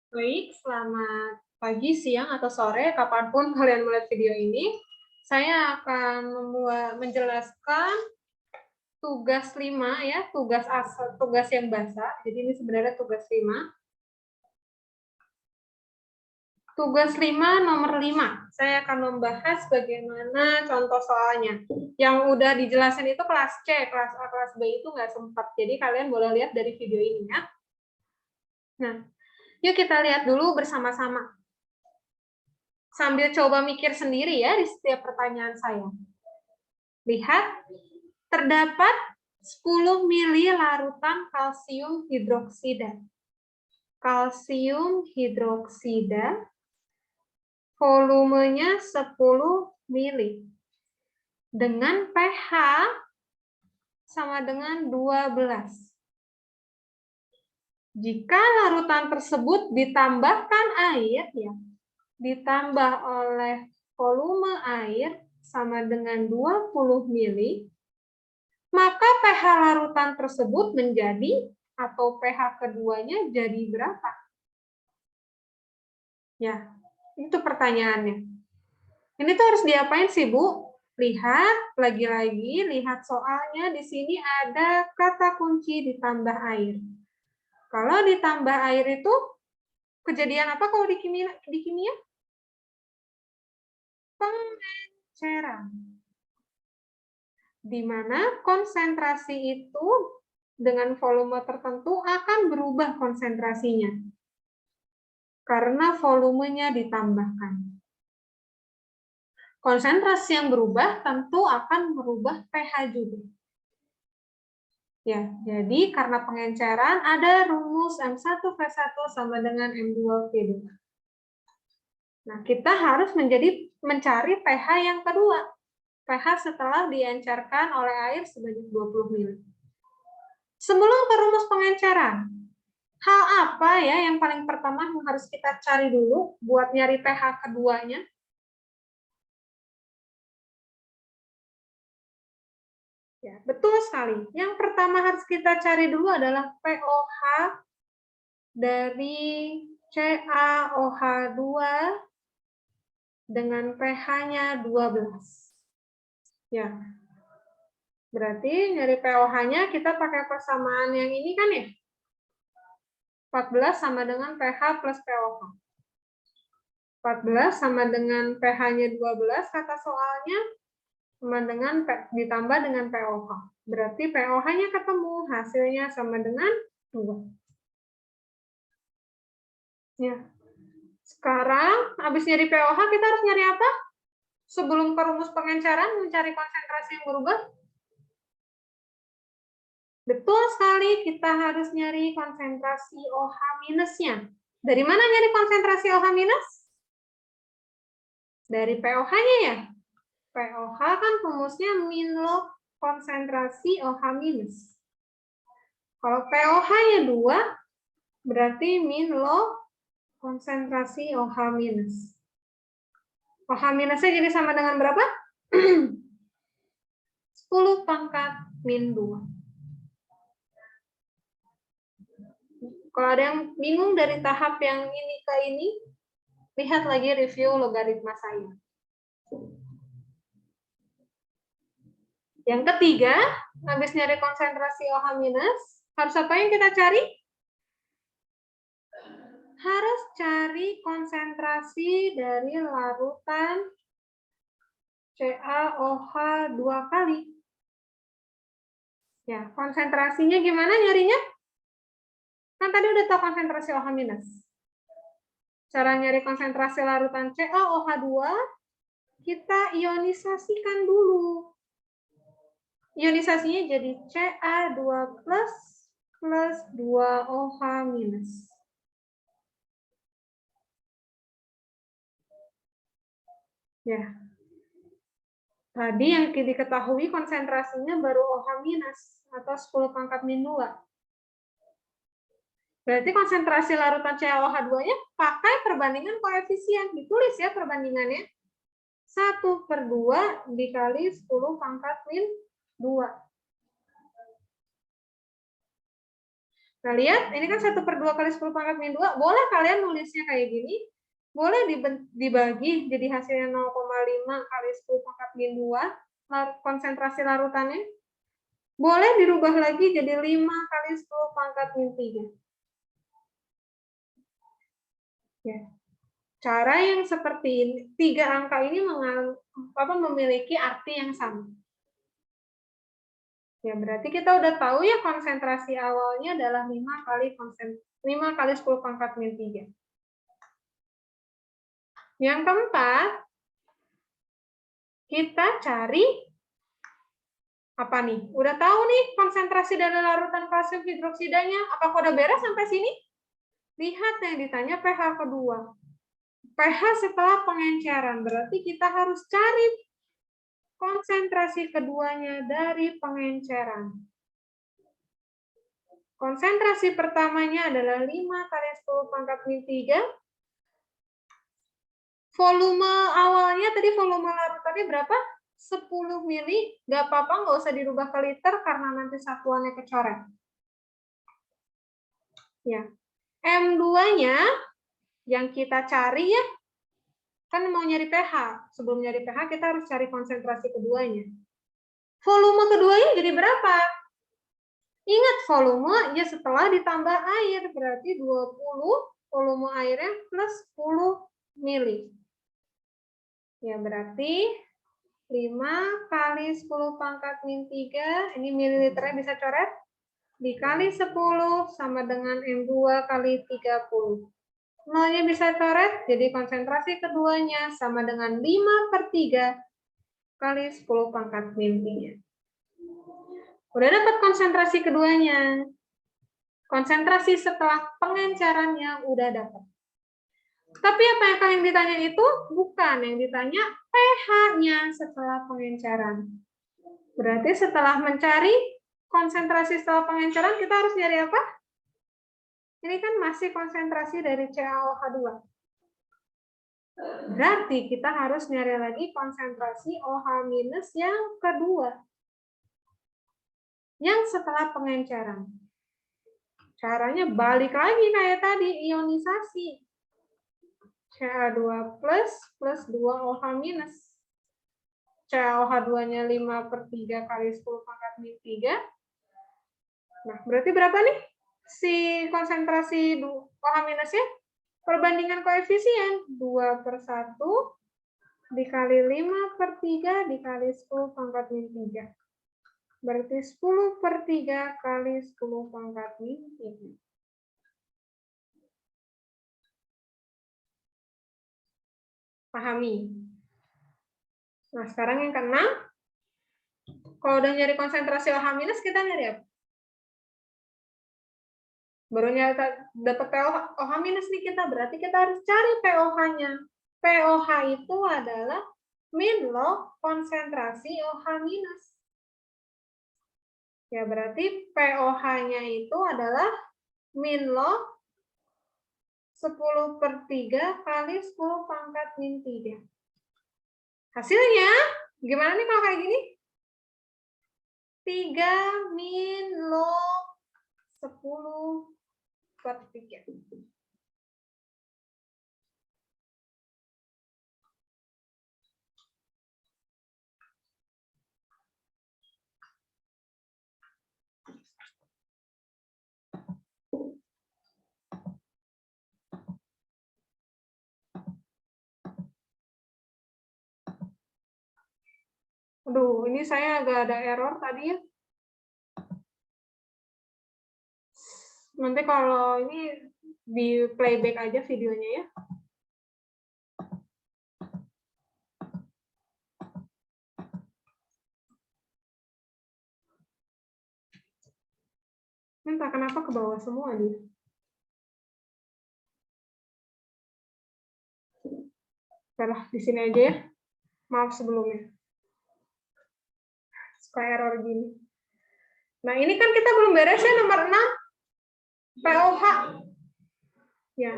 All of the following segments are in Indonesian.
Baik, selamat pagi, siang, atau sore, kapanpun kalian melihat video ini. Saya akan menjelaskan tugas 5 ya, tugas yang basah. Jadi ini sebenarnya tugas 5. Tugas 5 nomor 5. Saya akan membahas bagaimana contoh soalnya. Yang udah dijelasin itu kelas C, kelas A, kelas B itu nggak sempat. Jadi kalian boleh lihat dari video ini ya. Nah, yuk kita lihat dulu bersama-sama. Sambil coba mikir sendiri ya di setiap pertanyaan saya. Lihat, terdapat 10 mili larutan kalsium hidroksida. Kalsium hidroksida, volumenya 10 mili. Dengan pH sama dengan 12. Jika larutan tersebut ditambahkan air, ya, ditambah oleh volume air sama dengan 20 mili, maka pH larutan tersebut menjadi, atau pH keduanya jadi berapa? Ya, itu pertanyaannya. Ini tuh harus diapain sih, Bu? Lihat, lagi-lagi, lihat soalnya di sini ada kata kunci ditambah air. Kalau ditambah air itu, kejadian apa kalau di kimia? Pengenceran. Di mana konsentrasi itu dengan volume tertentu akan berubah konsentrasinya. Karena volumenya ditambahkan. Konsentrasi yang berubah tentu akan merubah pH juga. Ya, jadi karena pengenceran ada rumus M1V1 sama dengan M2V2. Nah, kita harus mencari pH yang kedua. pH setelah diencerkan oleh air sebanyak 20 ml. Sebelum ke rumus pengenceran, hal apa ya yang paling pertama yang harus kita cari dulu buat nyari pH keduanya? Ya, betul sekali. Yang pertama harus kita cari dulu adalah pOH dari CaOH2 dengan pH-nya 12. Ya. Berarti dari pOH-nya kita pakai persamaan yang ini kan ya? 14 sama dengan pH plus pOH. 14 sama dengan pH-nya 12, kata soalnya sama dengan ditambah dengan pOH. Berarti pOH-nya ketemu, hasilnya sama dengan 2. Ya. Sekarang, habis nyari pOH, kita harus nyari apa? Sebelum ke rumus pengenceran, mencari konsentrasi yang berubah? Betul sekali, kita harus nyari konsentrasi OH minusnya. Dari mana nyari konsentrasi OH minus? Dari pOH-nya ya. pOH kan rumusnya min log konsentrasi OH minus. Kalau pOH-nya 2, berarti min log konsentrasi OH minus. OH minusnya jadi sama dengan berapa? 10 pangkat min 2. Kalau ada yang bingung dari tahap yang ini ke ini, lihat lagi review logaritma saya. Yang ketiga, habis nyari konsentrasi OH minus, harus apa yang kita cari? Harus cari konsentrasi dari larutan CaOH 2 kali. Ya, konsentrasinya gimana nyarinya? Kan tadi udah tahu konsentrasi OH minus. Cara nyari konsentrasi larutan CaOH 2, kita ionisasikan dulu. Ionisasinya jadi Ca2 plus 2OH minus. Ya. Tadi yang diketahui konsentrasinya baru OH minus atau 10 pangkat min 2. Berarti konsentrasi larutan CaOH 2-nya pakai perbandingan koefisien. Ditulis ya perbandingannya. 1/2 dikali 10 pangkat min 2. Nah, lihat, ini kan 1/2 kali 10 pangkat min 2. Boleh kalian nulisnya kayak gini. Boleh dibagi jadi hasilnya 0,5 kali 10 pangkat min 2. Konsentrasi larutannya. Boleh dirubah lagi jadi 5 kali 10 pangkat min 3. Ya. Cara yang seperti ini, 3 angka ini memiliki arti yang sama. Ya, berarti kita udah tahu ya konsentrasi awalnya adalah 5 kali 10 pangkat min 3. Yang keempat, kita cari apa nih? Udah tahu nih konsentrasi dari larutan kalsium hidroksidanya. Apakah udah beres sampai sini? Lihat yang ditanya pH kedua. pH setelah pengenceran, berarti kita harus cari konsentrasi keduanya dari pengenceran. Konsentrasi pertamanya adalah 5 kali 10 pangkat min 3. Volume awalnya tadi volume larutannya berapa? 10 mili. Nggak apa-apa, nggak usah dirubah ke liter karena nanti satuannya kecoret. Ya. M2-nya yang kita cari ya, kan mau nyari pH. Sebelum nyari pH, kita harus cari konsentrasi keduanya. Volume keduanya jadi berapa? Ingat volume ya setelah ditambah air, berarti 20 volume airnya plus 10 mili. Ya, berarti 5 kali 10 pangkat min 3, ini mililiternya bisa coret, dikali 10 sama dengan M2 kali 30. Nolnya bisa coret, jadi konsentrasi keduanya sama dengan 5/3 kali 10 pangkat min 3. Udah dapat konsentrasi keduanya. Konsentrasi setelah pengencerannya udah dapat. Tapi apa yang kalian ditanya itu bukan, yang ditanya pH-nya setelah pengenceran. Berarti setelah mencari konsentrasi setelah pengenceran, kita harus nyari apa? Ini kan masih konsentrasi dari CaOH2. Berarti kita harus nyari lagi konsentrasi OH- yang kedua. Yang setelah pengenceran. Caranya balik lagi kayak tadi, ionisasi. Ca2 plus 2 OH-. CaOH2-nya 5/3 kali 10 pangkat min 3. Nah, berarti berapa nih? Si konsentrasi OH-nya? Perbandingan koefisien 2/1 dikali 5/3 dikali 10 pangkat min 3. Berarti 10/3 kali 10 pangkat min 3. Pahami? Nah, sekarang yang keenam. Kalau udah nyari konsentrasi OH- kita nyari apa? Baru nyari dapat OH- nih kita, berarti kita harus cari pOH-nya. pOH itu adalah min log konsentrasi OH-. Ya, berarti pOH-nya itu adalah min log 10/3 kali 10 pangkat min 3. Hasilnya, gimana nih kalau kayak gini? 3 min log 10/3. Aduh, ini saya agak ada error tadi ya. Nanti kalau ini di playback aja videonya ya. Entah kenapa ke bawah semua dia. Udah, di sini aja ya. Maaf sebelumnya. Suka error gini. Nah, ini kan kita belum beres ya nomor 6. pOH. Ya.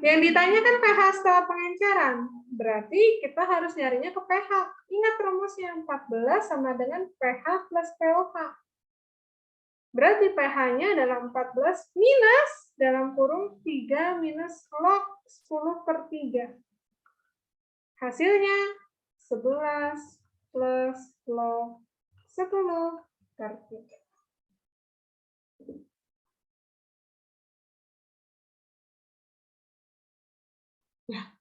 Yang ditanya kan pH setelah pengenceran. Berarti kita harus nyarinya ke pH. Ingat rumusnya 14 sama dengan pH plus pOH. Berarti pH-nya adalah 14 minus dalam kurung 3 minus log 10/3. Hasilnya 11 plus log 10/3. Ya.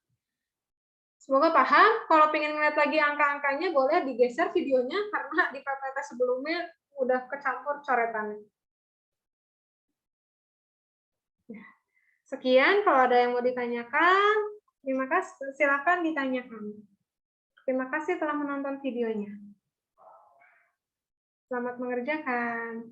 Semoga paham. Kalau pengen ngeliat lagi angka-angkanya, boleh digeser videonya karena di PPT sebelumnya udah kecampur coretannya. Ya. Sekian, kalau ada yang mau ditanyakan, terima kasih. Silakan ditanyakan. Terima kasih telah menonton videonya. Selamat mengerjakan.